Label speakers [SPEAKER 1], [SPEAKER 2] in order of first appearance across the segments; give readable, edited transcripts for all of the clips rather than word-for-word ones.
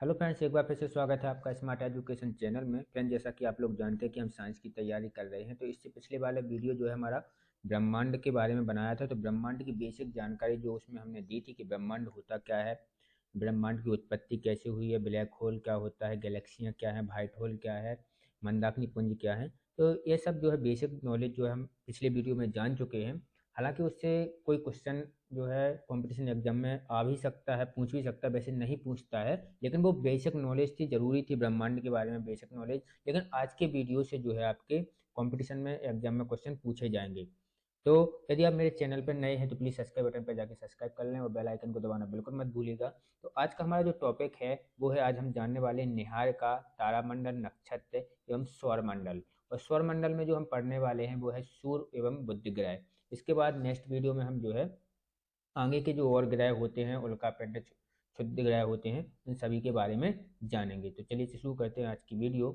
[SPEAKER 1] Hello friends, एक बार फिर से स्वागत है आपका स्मार्ट एजुकेशन चैनल में। फ्रेंड, जैसा कि आप लोग जानते हैं कि हम साइंस की तैयारी कर रहे हैं, तो इससे पिछले वाला वीडियो जो है हमारा ब्रह्मांड के बारे में बनाया था। तो ब्रह्मांड की बेसिक जानकारी जो उसमें हमने दी थी कि ब्रह्मांड होता क्या है, ब्रह्मांड की उत्पत्ति कैसे हुई है, ब्लैक होल क्या होता है, गैलेक्सियाँ क्या है, वाइट होल क्या है, मंदाकिनी पुंज क्या है। तो ये सब जो है बेसिक नॉलेज जो है हम पिछले वीडियो में जान चुके हैं। हालांकि उससे कोई क्वेश्चन जो है कंपटीशन एग्जाम में आ भी सकता है, पूछ भी सकता है, वैसे नहीं पूछता है, लेकिन वो बेसिक नॉलेज थी, जरूरी थी ब्रह्मांड के बारे में बेसिक नॉलेज। लेकिन आज के वीडियो से जो है आपके कंपटीशन में एग्जाम में क्वेश्चन पूछे जाएंगे। तो यदि आप मेरे चैनल पर नए हैं तो प्लीज़ सब्सक्राइब बटन पर जाकर सब्सक्राइब कर लें और बेल आइकन को दबाना बिल्कुल मत भूलिएगा। तो आज का हमारा जो टॉपिक है वो है, आज हम जानने वाले हैं निहार का, तारामंडल, नक्षत्र एवं सौरमंडल। और सौरमंडल में जो हम पढ़ने वाले हैं वो है सूर्य एवं बुध ग्रह। इसके बाद नेक्स्ट वीडियो में हम जो है आगे के जो और ग्रह होते हैं, उल्का पिंड, क्षुद्र ग्रह होते हैं, इन सभी के बारे में जानेंगे। तो चलिए शुरू करते हैं आज की वीडियो।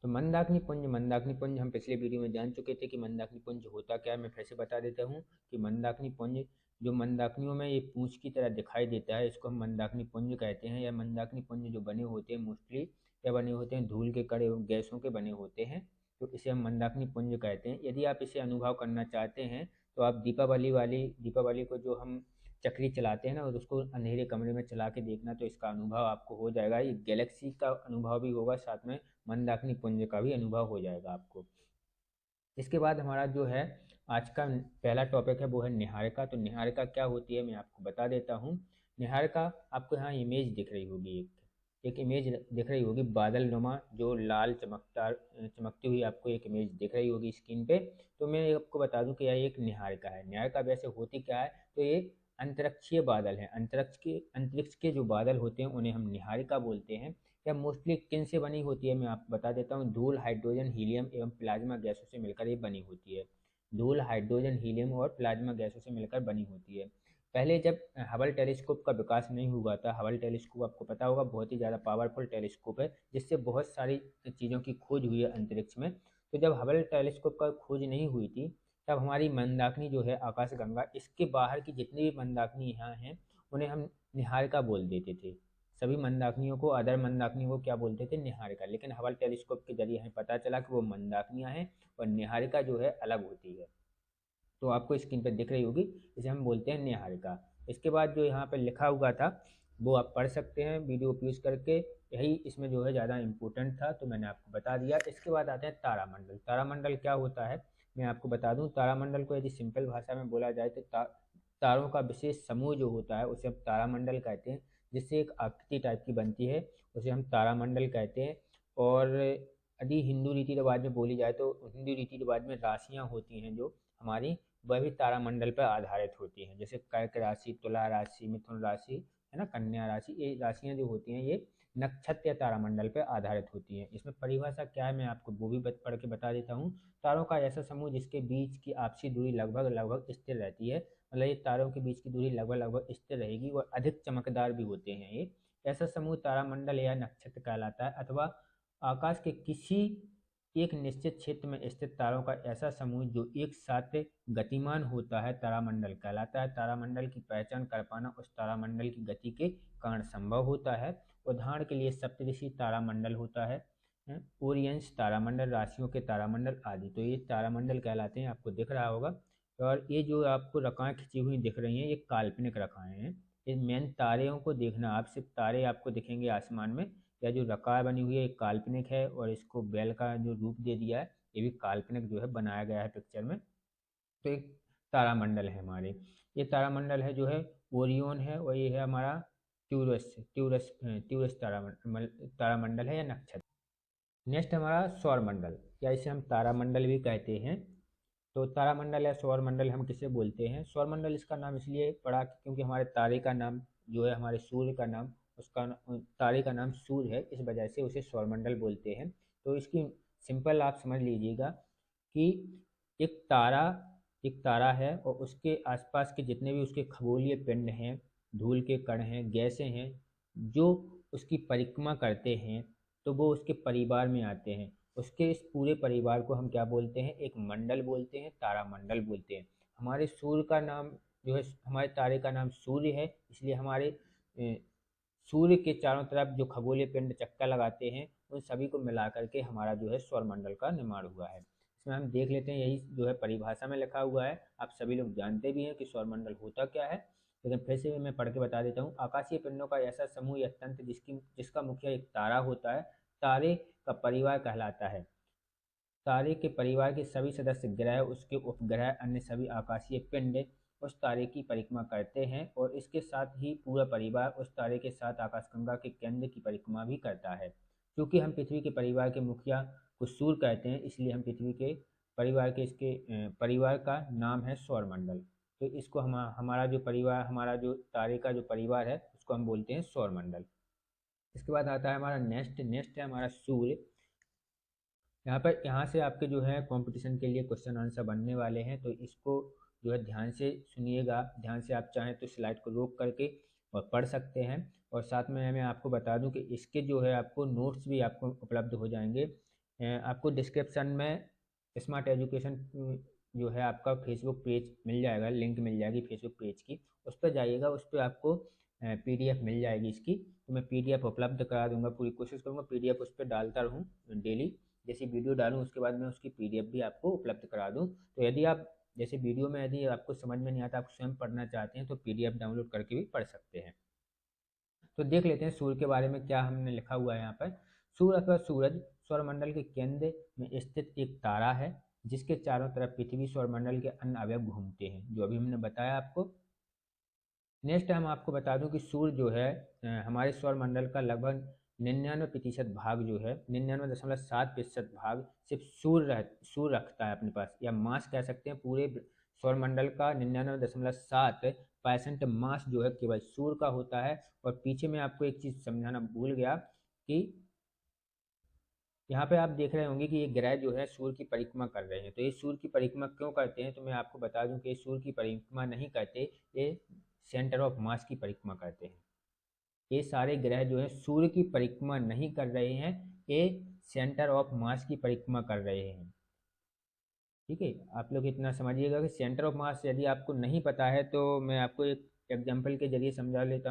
[SPEAKER 1] तो मंदाकिनी पुंज हम पिछले वीडियो में जान चुके थे कि मंदाकिनी पुंज होता क्या है। मैं फिर से बता देता हूँ कि मंदाकिनी पुंज जो मंदाकिनियों में ये पूंछ की तरह दिखाई देता है, इसको हम मंदाकिनी पुंज कहते हैं। या मंदाकिनी पुंज जो बने होते हैं मोस्टली या बने होते हैं धूल के कण एवं गैसों के बने होते हैं, तो इसे हम मंदाकिनी पुंज कहते हैं। यदि आप इसे अनुभव करना चाहते हैं तो आप दीपावली को जो हम चक्री चलाते हैं ना, और उसको अंधेरे कमरे में चला के देखना, तो इसका अनुभव आपको हो जाएगा। ये गैलेक्सी का अनुभव भी होगा, साथ में मंदाकिनी पुंज का भी अनुभव हो जाएगा आपको। इसके बाद हमारा जो है आज का पहला टॉपिक है वो है निहारिका। तो निहारिका क्या होती है मैं आपको बता देता हूँ। निहारिका, आपको यहाँ इमेज दिख रही होगी, एक इमेज दिख रही होगी बादल नुमा, जो लाल चमकती हुई आपको एक इमेज दिख रही होगी स्क्रीन पे। तो मैं आपको बता दूं कि यह एक निहारिका है। निहारिका वैसे होती क्या है, तो ये अंतरिक्षीय बादल है। अंतरिक्ष के जो बादल होते हैं उन्हें हम निहारिका बोलते हैं। यह मोस्टली किन से बनी होती है मैं आपको बता देता हूँ। धूल, हाइड्रोजन, हीलियम एवं प्लाज्मा गैसों से मिलकर ये बनी होती है। धूल, हाइड्रोजन, हीलियम और प्लाज्मा गैसों से मिलकर बनी होती है। पहले जब हबल टेलीस्कोप का विकास नहीं हुआ था, हबल टेलीस्कोप आपको पता होगा बहुत ही ज़्यादा पावरफुल टेलीस्कोप है, जिससे बहुत सारी चीज़ों की खोज हुई है अंतरिक्ष में। तो जब हबल टेलीस्कोप का खोज नहीं हुई थी, तब हमारी मंदाकिनी जो है आकाशगंगा, इसके बाहर की जितनी भी मंदाकिनी यहाँ हैं उन्हें हम निहारिका बोल देते थे। सभी मंदाकिनियों को, अदर मंदाकिनी को क्या बोलते थे, निहारिका। लेकिन हबल टेलीस्कोप के जरिए हमें पता चला कि वो मंदाकिनियाँ हैं और निहारिका जो है अलग होती है। तो आपको स्क्रीन पर दिख रही होगी, इसे हम बोलते हैं निहारिका। इसके बाद जो यहाँ पर लिखा हुआ था वो आप पढ़ सकते हैं वीडियो पॉज करके, यही इसमें जो है ज़्यादा इम्पोर्टेंट था, तो मैंने आपको बता दिया। इसके बाद आते हैं तारामंडल। तारामंडल क्या होता है मैं आपको बता दूं। तारामंडल को यदि सिंपल भाषा में बोला जाए तो तारों का विशेष समूह जो होता है उसे हम तारामंडल कहते हैं, जिससे एक आकृति टाइप की बनती है, उसे हम तारामंडल कहते हैं। और यदि हिंदू रीति रिवाज में बोली जाए तो हिंदू रीति रिवाज में राशियाँ होती हैं जो हमारी, वह भी तारामंडल पर आधारित होती हैं। जैसे कर्क राशि, तुला राशि, मिथुन राशि, है ना, कन्या राशि, ये राशियाँ जो होती हैं ये नक्षत्र या तारामंडल पर आधारित होती हैं। इसमें परिभाषा क्या है मैं आपको वो भी पढ़ के बता देता हूँ। तारों का ऐसा समूह जिसके बीच की आपसी दूरी लगभग लगभग स्थिर रहती है। मतलब ये तारों के बीच की दूरी लगभग लगभग स्थिर रहेगी और अधिक चमकदार भी होते हैं ये। ऐसा समूह तारामंडल या नक्षत्र कहलाता है। अथवा आकाश के किसी एक निश्चित क्षेत्र में स्थित तारों का ऐसा समूह जो एक साथ गतिमान होता है, तारामंडल कहलाता है। तारामंडल की पहचान कर पाना उस तारामंडल की गति के कारण संभव होता है। उदाहरण के लिए सप्तऋषि तारामंडल होता है, ओरियंस तारामंडल, राशियों के तारामंडल आदि। तो ये तारामंडल कहलाते हैं, आपको दिख रहा होगा। और ये जो आपको रेखाएं खींची हुई दिख रही हैं ये काल्पनिक रेखाएं हैं। ये मेन तारों को देखना, आप सिर्फ तारे आपको दिखेंगे आसमान में, या जो रकाय बनी हुई है एक काल्पनिक है, और इसको बैल का जो रूप दे दिया है ये भी काल्पनिक जो है बनाया गया है पिक्चर में। तो एक तारामंडल है हमारे, ये तारामंडल है जो है ओरियन है, और ये है हमारा ट्यूरस ट्यूरस ट्यूरस तारामंडल है या नक्षत्र। नेक्स्ट हमारा सौरमंडल, या इसे हम तारामंडल भी कहते हैं। तो तारामंडल या सौरमंडल हम किसे बोलते हैं। सौरमंडल इसका नाम इसलिए पड़ा क्योंकि हमारे तारे का नाम जो है, हमारे सूर्य का नाम, तारे का नाम सूर्य है, इस वजह से उसे सौरमंडल बोलते हैं। तो इसकी सिंपल आप समझ लीजिएगा कि एक तारा एक तारा है और उसके आसपास के जितने भी उसके खगोलीय पिंड हैं, धूल के कण हैं, गैसें हैं, जो उसकी परिक्रमा करते हैं, तो वो उसके परिवार में आते हैं। उसके इस पूरे परिवार को हम क्या बोलते हैं, एक मंडल बोलते हैं, तारामंडल बोलते हैं। हमारे सूर्य का नाम जो है हमारे तारे का नाम सूर्य है, इसलिए हमारे सूर्य के चारों तरफ जो खगोलीय पिंड चक्कर लगाते हैं उन सभी को मिला करके हमारा जो है सौरमंडल का निर्माण हुआ है। इसमें हम देख लेते हैं, यही जो है परिभाषा में लिखा हुआ है, आप सभी लोग जानते भी हैं कि सौरमंडल होता क्या है, लेकिन फिर से मैं पढ़ के बता देता हूँ। आकाशीय पिंडों का ऐसा समूह या तंत्र जिसका मुखिया एक तारा होता है, तारे का परिवार कहलाता है। तारे के परिवार के सभी सदस्य ग्रह, उसके उपग्रह, अन्य सभी आकाशीय पिंड उस तारे की परिक्रमा करते हैं और इसके साथ ही पूरा परिवार उस तारे के साथ आकाशगंगा के केंद्र की परिक्रमा भी करता है। क्योंकि हम पृथ्वी के परिवार के मुखिया को सूर्य कहते हैं, इसलिए हम पृथ्वी के परिवार के इसके परिवार का नाम है सौरमंडल। तो इसको हमारा जो परिवार, हमारा जो तारे का जो परिवार है उसको हम बोलते हैं सौरमंडल। इसके बाद आता है हमारा नेक्स्ट है हमारा सूर्य। यहाँ से आपके जो है कंपटीशन के लिए क्वेश्चन आंसर बनने वाले हैं, तो इसको जो है ध्यान से सुनिएगा। ध्यान से आप चाहें तो स्लाइड को रोक करके और पढ़ सकते हैं। और साथ में मैं आपको बता दूं कि इसके जो है आपको नोट्स भी आपको उपलब्ध हो जाएंगे। आपको डिस्क्रिप्शन में स्मार्ट एजुकेशन जो है आपका फेसबुक पेज मिल जाएगा, लिंक मिल जाएगी फेसबुक पेज की, उस पर जाइएगा, उस पर आपको PDF मिल जाएगी इसकी। तो मैं PDF उपलब्ध करा दूंगा, पूरी कोशिश करूँगा PDF उस पर डालता रहूँ डेली। जैसे वीडियो डालूँ उसके बाद मैं उसकी PDF भी आपको उपलब्ध करा दूँ। तो यदि आप जैसे वीडियो में यदि आपको समझ में नहीं आता, आप स्वयं पढ़ना चाहते हैं, तो PDF डाउनलोड करके भी पढ़ सकते हैं। तो देख लेते हैं सूर्य के बारे में क्या हमने लिखा हुआ है यहाँ पर। सूर्य अथवा सूरज सौरमंडल के केंद्र में स्थित एक तारा है जिसके चारों तरफ पृथ्वी सौरमंडल के अन्य अवयव घूमते हैं, जो अभी हमने बताया आपको। नेक्स्ट हम आपको बता दूं कि सूर्य जो है हमारे सौरमंडल का लगभग 99% भाग जो है 99.7% भाग सिर्फ सूर्य रखता है अपने पास, या मास कह सकते हैं। पूरे सौरमंडल का 99.7% मास जो है केवल सूर्य का होता है। और पीछे में आपको एक चीज़ समझाना भूल गया कि यहाँ पे आप देख रहे होंगे कि ये ग्रह जो है सूर्य की परिक्रमा कर रहे हैं। तो ये सूर्य की परिक्रमा क्यों करते हैं, तो मैं आपको बता दूं कि ये सूर्य की परिक्रमा नहीं करते, ये सेंटर ऑफ मास की परिक्रमा करते हैं। ये सारे ग्रह जो है सूर्य की परिक्रमा नहीं कर रहे हैं, ये सेंटर ऑफ मास की परिक्रमा कर रहे हैं। ठीक है, आप लोग इतना समझिएगा कि सेंटर ऑफ मास यदि आपको नहीं पता है तो मैं आपको एक एग्जाम्पल के जरिए समझा देता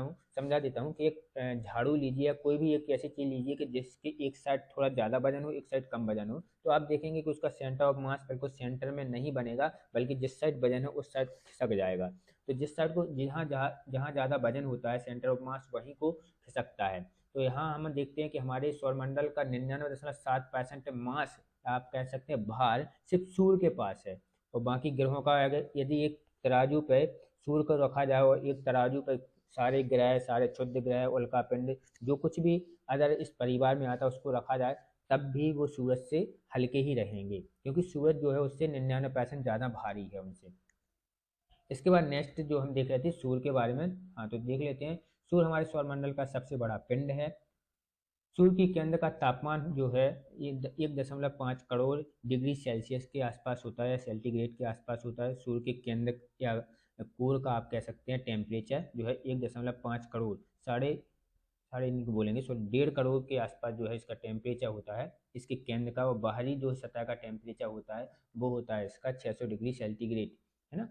[SPEAKER 1] हूँ कि एक झाड़ू लीजिए या कोई भी एक ऐसी चीज़ लीजिए कि जिसकी एक साइड थोड़ा ज़्यादा वजन हो, एक साइड कम वजन हो, तो आप देखेंगे कि उसका सेंटर ऑफ मास बिल्कुल सेंटर में नहीं बनेगा, बल्कि जिस साइड वजन है उस साइड खिसक जाएगा। तो जिस साइड को जहाँ जहाँ ज़्यादा वजन होता है सेंटर ऑफ मास वहीं को खिसकता है। तो यहाँ हम देखते हैं कि हमारे सौरमंडल का 99.7% मास, आप कह सकते हैं भार, सिर्फ सूर्य के पास है। और बाकी ग्रहों का अगर यदि एक तराजू पे सूर्य को रखा जाए और एक तराजू पे सारे ग्रह, सारे क्षुद्र ग्रह, उल्कापिंड, जो कुछ भी अगर इस परिवार में आता है उसको रखा जाए, तब भी वो सूरज से हल्के ही रहेंगे, क्योंकि सूरज जो है उससे 99% ज़्यादा भारी है उनसे। इसके बाद नेक्स्ट जो हम देख रहे थे सूर्य के बारे में, हाँ तो देख लेते हैं। सूर्य हमारे सौरमंडल का सबसे बड़ा पिंड है। सूर्य के केंद्र का तापमान जो है 1.5 करोड़ डिग्री सेल्सियस के आसपास होता है, सेंटीग्रेड के आसपास होता है। सूर्य के केंद्र या कोर का आप कह सकते हैं टेम्परेचर जो है 1.5 करोड़, साढ़े साढ़े नहीं बोलेंगे, सो 1.5 करोड़ के आसपास जो है इसका टेम्परेचर होता है इसके केंद्र का। और बाहरी जो सतह का टेम्परेचर होता है वो होता है इसका 600 डिग्री सेंटीग्रेड, है ना।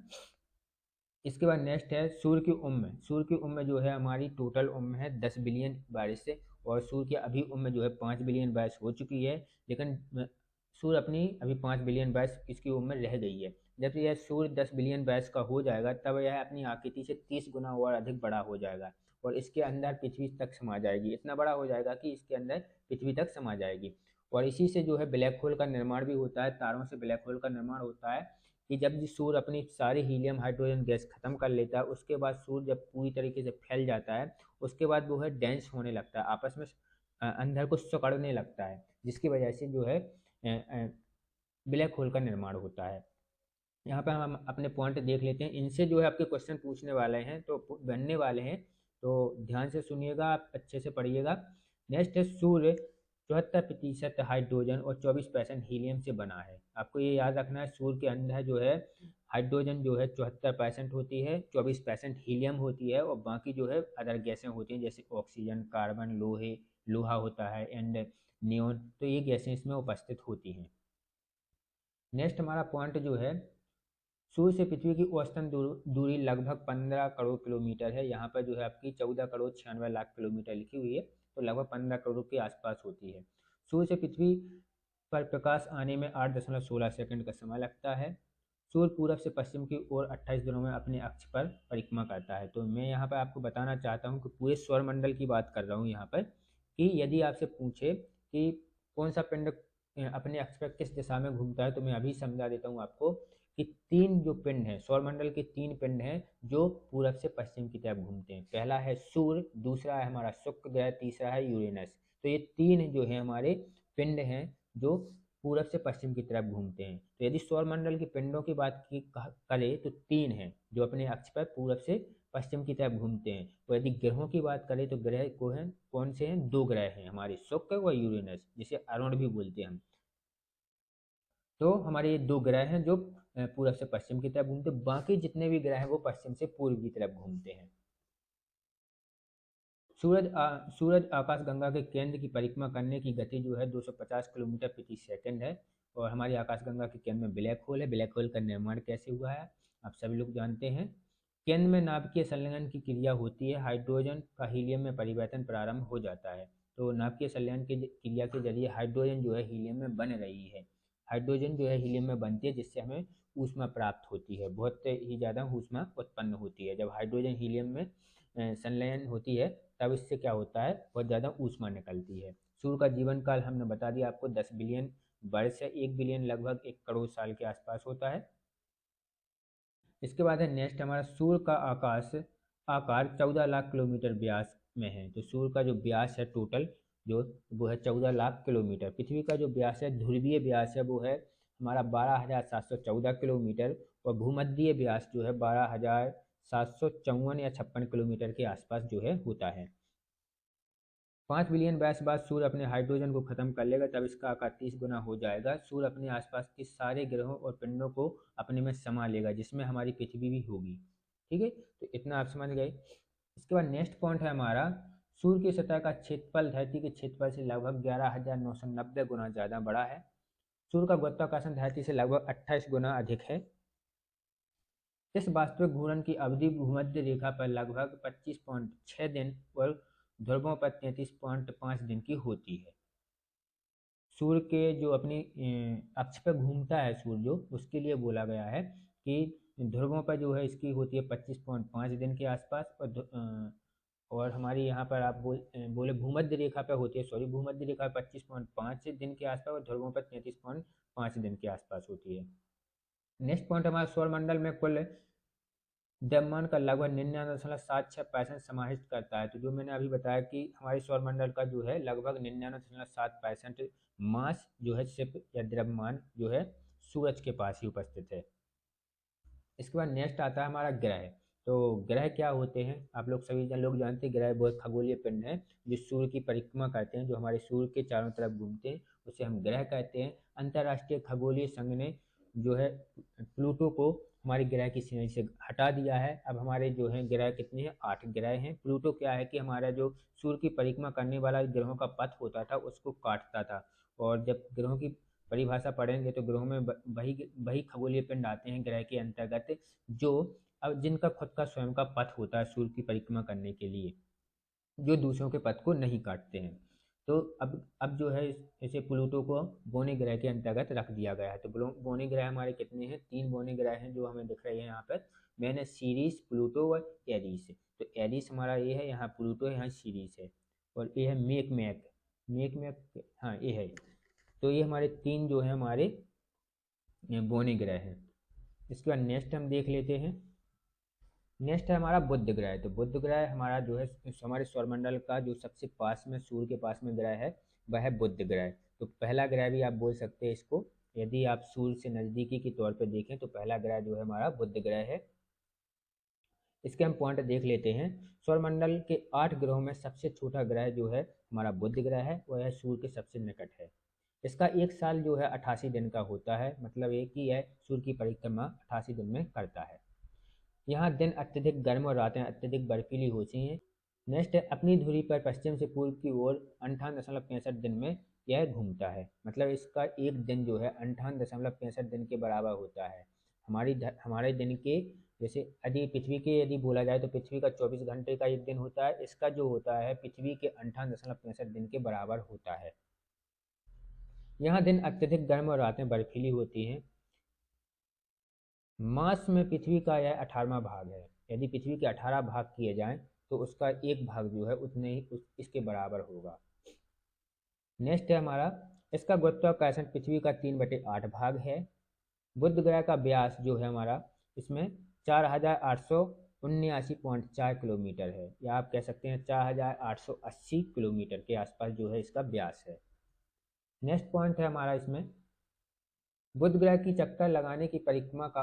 [SPEAKER 1] इसके बाद नेक्स्ट है सूर्य की उम्र। सूर्य की उम्र जो है हमारी टोटल उम्र है 10 बिलियन वर्ष से, और सूर्य की अभी उम्र जो है 5 बिलियन वर्ष हो चुकी है। लेकिन सूर्य अपनी अभी 5 बिलियन वर्ष इसकी उम्र रह गई है। जब यह सूर्य 10 बिलियन वर्ष का हो जाएगा तब यह अपनी आकृति से 30 गुना और अधिक बड़ा हो जाएगा और इसके अंदर पृथ्वी तक समा जाएगी। इतना बड़ा हो जाएगा कि इसके अंदर पृथ्वी तक समा जाएगी। और इसी से जो है ब्लैक होल का निर्माण भी होता है, तारों से ब्लैक होल का निर्माण होता है कि जब सूर्य अपनी सारी हीलियम हाइड्रोजन गैस खत्म कर लेता है, उसके बाद सूर्य जब पूरी तरीके से फैल जाता है, उसके बाद वो है डेंस होने लगता है, आपस में अंदर को सिकुड़ने लगता है, जिसकी वजह से जो है ब्लैक होल का निर्माण होता है। यहाँ पर हम अपने पॉइंट देख लेते हैं, इनसे जो है आपके क्वेश्चन पूछने वाले हैं, तो बनने वाले हैं, तो ध्यान से सुनिएगा, आप अच्छे से पढ़िएगा। नेक्स्ट है सूर्य 74% हाइड्रोजन और 24% हीलियम से बना है। आपको ये याद रखना है, सूर्य के अंदर जो है हाइड्रोजन जो है 74% होती है, 24% हीलियम होती है, और बाकी जो है अदर गैसें होती हैं जैसे ऑक्सीजन, कार्बन, लोहा होता है एंड नियोन, तो ये गैसें इसमें उपस्थित होती हैं। नेक्स्ट हमारा पॉइंट जो है सूर्य से पृथ्वी की औसतन दूरी लगभग 15 करोड़ किलोमीटर है। यहाँ पर जो है आपकी 14 करोड़ 96 लाख किलोमीटर लिखी हुई है, तो लगभग 15 करोड़ के आसपास होती है। सूर्य से पृथ्वी पर प्रकाश आने में 8.16 सेकंड का समय लगता है। सूर्य पूरब से पश्चिम की ओर 28 दिनों में अपने अक्ष पर परिक्रमा करता है। तो मैं यहाँ पर आपको बताना चाहता हूँ कि पूरे सौरमंडल की बात कर रहा हूँ यहाँ पर, कि यदि आपसे पूछे कि कौन सा पिंड अपने अक्ष पर किस दिशा में घूमता है, तो मैं अभी समझा देता हूँ आपको कि तीन जो पिंड हैं, सौरमंडल के तीन पिंड हैं जो पूरब से पश्चिम की तरफ घूमते हैं। पहला है सूर्य, दूसरा है हमारा शुक्र ग्रह, तीसरा है यूरेनस। तो ये तीन जो है हमारे पिंड हैं जो पूरब से पश्चिम की तरफ घूमते हैं। तो यदि सौरमंडल के पिंडों की बात की करें तो तीन हैं जो अपने अक्ष पर पूरब से पश्चिम की तरफ घूमते हैं। और यदि ग्रहों की बात करें तो ग्रह को हैं कौन से हैं, दो ग्रह हैं हमारे, शुक्र व यूरेनस, जिसे अरुण भी बोलते हैं हम। तो हमारे ये दो ग्रह हैं जो पूरब से पश्चिम की तरफ घूमते हैं। बाकी जितने भी ग्रह हैं वो पश्चिम से पूर्व की तरफ घूमते हैं। सूरज आकाशगंगा के केंद्र की परिक्रमा करने की गति जो है 250 किलोमीटर प्रति सेकंड है। और हमारी आकाशगंगा के केंद्र में ब्लैक होल है। ब्लैक होल का निर्माण कैसे हुआ है आप सभी लोग जानते हैं। केंद्र में नाभिकीय संलयन की क्रिया होती है, हाइड्रोजन का हीलियम में परिवर्तन प्रारंभ हो जाता है। तो नाभिकीय संलयन की क्रिया के जरिए हाइड्रोजन जो है हीलियम में बन रही है। हाइड्रोजन जो है हीलियम में बनती है, जिससे हमें ऊष्मा प्राप्त होती है, बहुत ही ज़्यादा ऊष्मा उत्पन्न होती है। जब हाइड्रोजन हीलियम में संलयन होती है तब इससे क्या होता है, बहुत ज़्यादा ऊष्मा निकलती है। सूर्य का जीवन काल हमने बता दिया आपको 10 बिलियन वर्ष है, 1 बिलियन लगभग 1 करोड़ साल के आसपास होता है। इसके बाद है नेक्स्ट हमारा सूर्य का आकार 14 लाख किलोमीटर व्यास में है। तो सूर्य का जो व्यास है टोटल जो वो है 14 लाख किलोमीटर। पृथ्वी का जो व्यास है, ध्रुवीय व्यास है, वो है हमारा 12,714 किलोमीटर। और भूमध्यीय व्यास जो है 12,754 या 56 किलोमीटर के आसपास जो है होता है। 5 बिलियन वर्ष बाद सूर्य अपने हाइड्रोजन को खत्म कर लेगा, तब इसका आकार 30 गुना हो जाएगा। सूर्य अपने आसपास के सारे ग्रहों और पिंडों को अपने में समा लेगा, जिसमें हमारी पृथ्वी भी होगी। ठीक है, तो इतना आप समझ गए। इसके बाद नेक्स्ट पॉइंट है हमारा, सूर्य की सतह का क्षेत्रफल धरती के क्षेत्रफल से लगभग 11,990 गुना ज़्यादा बड़ा है। सूर्य का गुरुत्वाकर्षण धरती से लगभग 28 गुना अधिक है। इस वास्तविक घूर्णन की अवधि भूमध्य रेखा पर लगभग 25.6 दिन और ध्रुवों पर 33.5 दिन की होती है। सूर्य के जो अपनी अक्ष पर घूमता है सूर्य, जो उसके लिए बोला गया है कि ध्रुवों पर जो है इसकी होती है 25.5 दिन के आसपास। और हमारी यहाँ पर आप बोले भूमध्य रेखा पर होती है, सॉरी, भूमध्य रेखा पर 25.5 दिन के आसपास और ध्रुवों पर 33.5 दिन के आसपास होती है। नेक्स्ट पॉइंट हमारा सौरमंडल में कुल द्रव्यमान का लगभग 99.76% समाहित करता है। तो जो मैंने अभी बताया कि हमारे सौरमंडल का जो है लगभग 99.7% मास जो है सिर्फ या द्रव्यमान जो है सूरज के पास ही उपस्थित है। इसके बाद नेक्स्ट आता है हमारा ग्रह। तो ग्रह क्या होते हैं आप लोग सभी लोग जानते हैं, ग्रह बहुत खगोलीय पिंड है जो सूर्य की परिक्रमा करते हैं, जो हमारे सूर्य के चारों तरफ घूमते हैं, उसे हम ग्रह कहते हैं। अंतर्राष्ट्रीय खगोलीय संघ ने जो है प्लूटो को हमारे ग्रह की श्रेणी से हटा दिया है। अब हमारे जो है ग्रह कितने हैं, 8 ग्रह हैं। प्लूटो क्या है कि हमारा जो सूर्य की परिक्रमा करने वाला ग्रहों का पथ होता था उसको काटता था। और जब ग्रहों की परिभाषा पढ़ेंगे तो ग्रहों में वही वही खगोलीय पिंड आते हैं ग्रह के अंतर्गत, जो अब जिनका खुद का स्वयं का पथ होता है सूर्य की परिक्रमा करने के लिए, जो दूसरों के पथ को नहीं काटते हैं। तो अब जो है इसे प्लूटो को बोने ग्रह के अंतर्गत रख दिया गया है। तो बोने ग्रह हमारे कितने हैं, 3 बोने ग्रह हैं जो हमें दिख रहे हैं यहाँ पर। मैंने सीरीज, प्लूटो और एरीस। तो एरीस हमारा ये है, यहाँ प्लूटो है, यहाँ सीरीज है। और ये है मेक मैक, हाँ ये है। तो ये हमारे 3 जो है हमारे बोने ग्रह हैं। इसके बाद नेक्स्ट हम देख लेते हैं। नेक्स्ट है हमारा बुध ग्रह। तो बुध ग्रह हमारा जो है हमारे सौरमंडल का जो सबसे पास में सूर्य के पास में ग्रह है वह है बुध ग्रह। तो पहला ग्रह भी आप बोल सकते हैं इसको, यदि आप सूर्य से नज़दीकी के तौर पर देखें तो पहला ग्रह जो है हमारा बुध ग्रह है। इसके हम पॉइंट देख लेते हैं। सौरमंडल के 8 ग्रहों में सबसे छोटा ग्रह जो है हमारा बुध ग्रह है, वह सूर्य के सबसे निकट है। इसका एक साल जो है 88 दिन का होता है, मतलब एक ही है, सूर्य की परिक्रमा 88 दिन में करता है। यहाँ दिन अत्यधिक गर्म और रातें अत्यधिक बर्फीली होती हैं। नेक्स्ट है अपनी धुरी पर पश्चिम से पूर्व की ओर 58.65 दिन में यह घूमता है, मतलब इसका एक दिन जो है 58.65 दिन के बराबर होता है। हमारे दिन के, जैसे यदि पृथ्वी के यदि बोला जाए तो पृथ्वी का 24 घंटे का एक दिन होता है, इसका जो होता है पृथ्वी के 58.65 दिन के बराबर होता है। यहाँ दिन अत्यधिक गर्म और रातें बर्फीली होती हैं। मास में पृथ्वी का यह 18वां भाग है। यदि पृथ्वी के 18 भाग किए जाएं तो उसका एक भाग जो है उतने ही इसके बराबर होगा। नेक्स्ट है हमारा, इसका गुरुत्वाकर्षण पृथ्वी का 3/8 भाग है। बुध ग्रह का व्यास जो है हमारा, इसमें 4879.4 किलोमीटर है, या आप कह सकते हैं 4880 किलोमीटर के आसपास जो है इसका व्यास है। नेक्स्ट पॉइंट है हमारा इसमें, बुध ग्रह की चक्कर लगाने की परिक्रमा का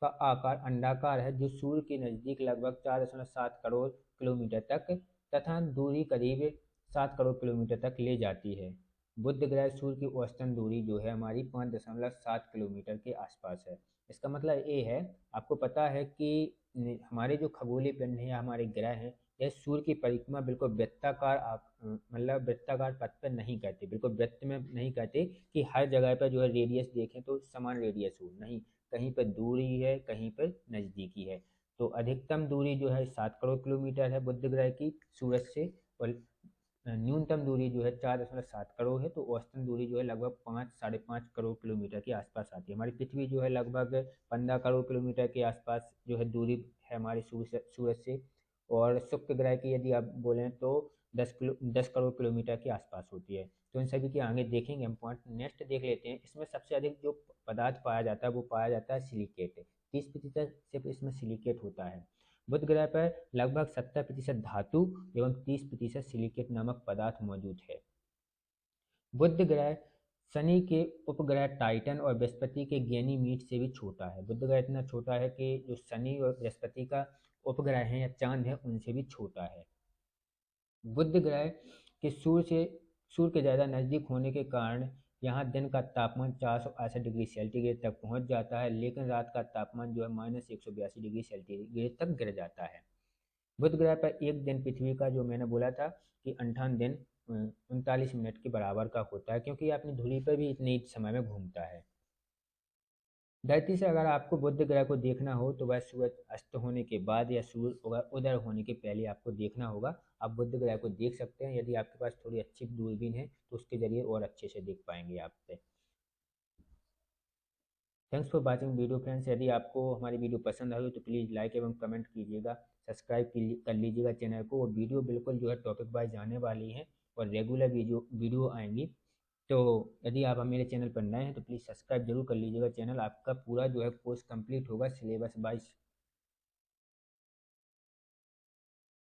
[SPEAKER 1] आकार अंडाकार है, जो सूर्य के नज़दीक लगभग 4.7 करोड़ किलोमीटर तक तथा दूरी करीब 7 करोड़ किलोमीटर तक ले जाती है। बुध ग्रह सूर्य की औसतन दूरी जो है हमारी 5.7 किलोमीटर के आसपास है। इसका मतलब ये है, आपको पता है कि हमारे जो खगोलीय पिंड हैं या हमारे ग्रह हैं, यह सूर्य की परिक्रमा बिल्कुल वृत्ताकार मतलब वृत्ताकार पथ पर नहीं करते, बिल्कुल वृत्त में नहीं करते कि हर जगह पर जो है रेडियस देखें तो समान रेडियस हो, नहीं, कहीं पर दूरी है, कहीं पर नज़दीकी है। तो अधिकतम दूरी जो है 7 करोड़ किलोमीटर है बुध ग्रह की सूरज से, और न्यूनतम दूरी जो है 4.7 करोड़ है। तो औसतन दूरी जो है लगभग 5-5.5 करोड़ किलोमीटर के आसपास आती है। हमारी पृथ्वी जो है लगभग 15 करोड़ किलोमीटर के आसपास जो है दूरी है हमारे सूरज से, और शुक्र ग्रह की यदि आप बोलें तो 10 करोड़ किलोमीटर के आसपास होती है। तो इन सभी के आगे देखेंगे हम पॉइंट। नेक्स्ट देख लेते हैं, इसमें सबसे अधिक जो पदार्थ पाया जाता है वो पाया जाता है सिलिकेट। 30% सिर्फ इसमें सिलिकेट होता है। बुध ग्रह पर लगभग 70% धातु एवं 30% सिलिकेट नामक पदार्थ मौजूद है। बुध ग्रह शनि के उपग्रह टाइटन और बृहस्पति के गैनीमीड से भी छोटा है। बुध ग्रह इतना छोटा है कि जो शनि और बृहस्पति का उपग्रह है या चांद है उनसे भी छोटा है। बुध ग्रह के सूर्य के ज़्यादा नज़दीक होने के कारण यहाँ दिन का तापमान 468 डिग्री सेंटीग्रेड तक पहुँच जाता है, लेकिन रात का तापमान जो है -182 डिग्री सेंटीग्रेड तक गिर जाता है। बुध ग्रह पर एक दिन पृथ्वी का, जो मैंने बोला था कि 58 दिन 39 मिनट के बराबर का होता है, क्योंकि अपनी धुरी पर भी इतने ही समय में घूमता है। धरती से अगर आपको बुध ग्रह को देखना हो तो वह सूरज अस्त होने के बाद या सूर्य उदय होने के पहले आपको देखना होगा। आप बुध ग्रह को देख सकते हैं, यदि आपके पास थोड़ी अच्छी दूरबीन है तो उसके जरिए और अच्छे से देख पाएंगे आप पे। Thanks for watching video friends. यदि आपको हमारी वीडियो पसंद आई हो तो प्लीज़ लाइक एवं कमेंट कीजिएगा, सब्सक्राइब कर लीजिएगा चैनल को। और वीडियो बिल्कुल जो है टॉपिक वाइज आने वाली है और रेगुलर वीडियो आएंगी। तो यदि आप मेरे चैनल पर नए हैं तो प्लीज़ सब्सक्राइब जरूर कर लीजिएगा चैनल। आपका पूरा जो है कोर्स कंप्लीट होगा सिलेबस वाइज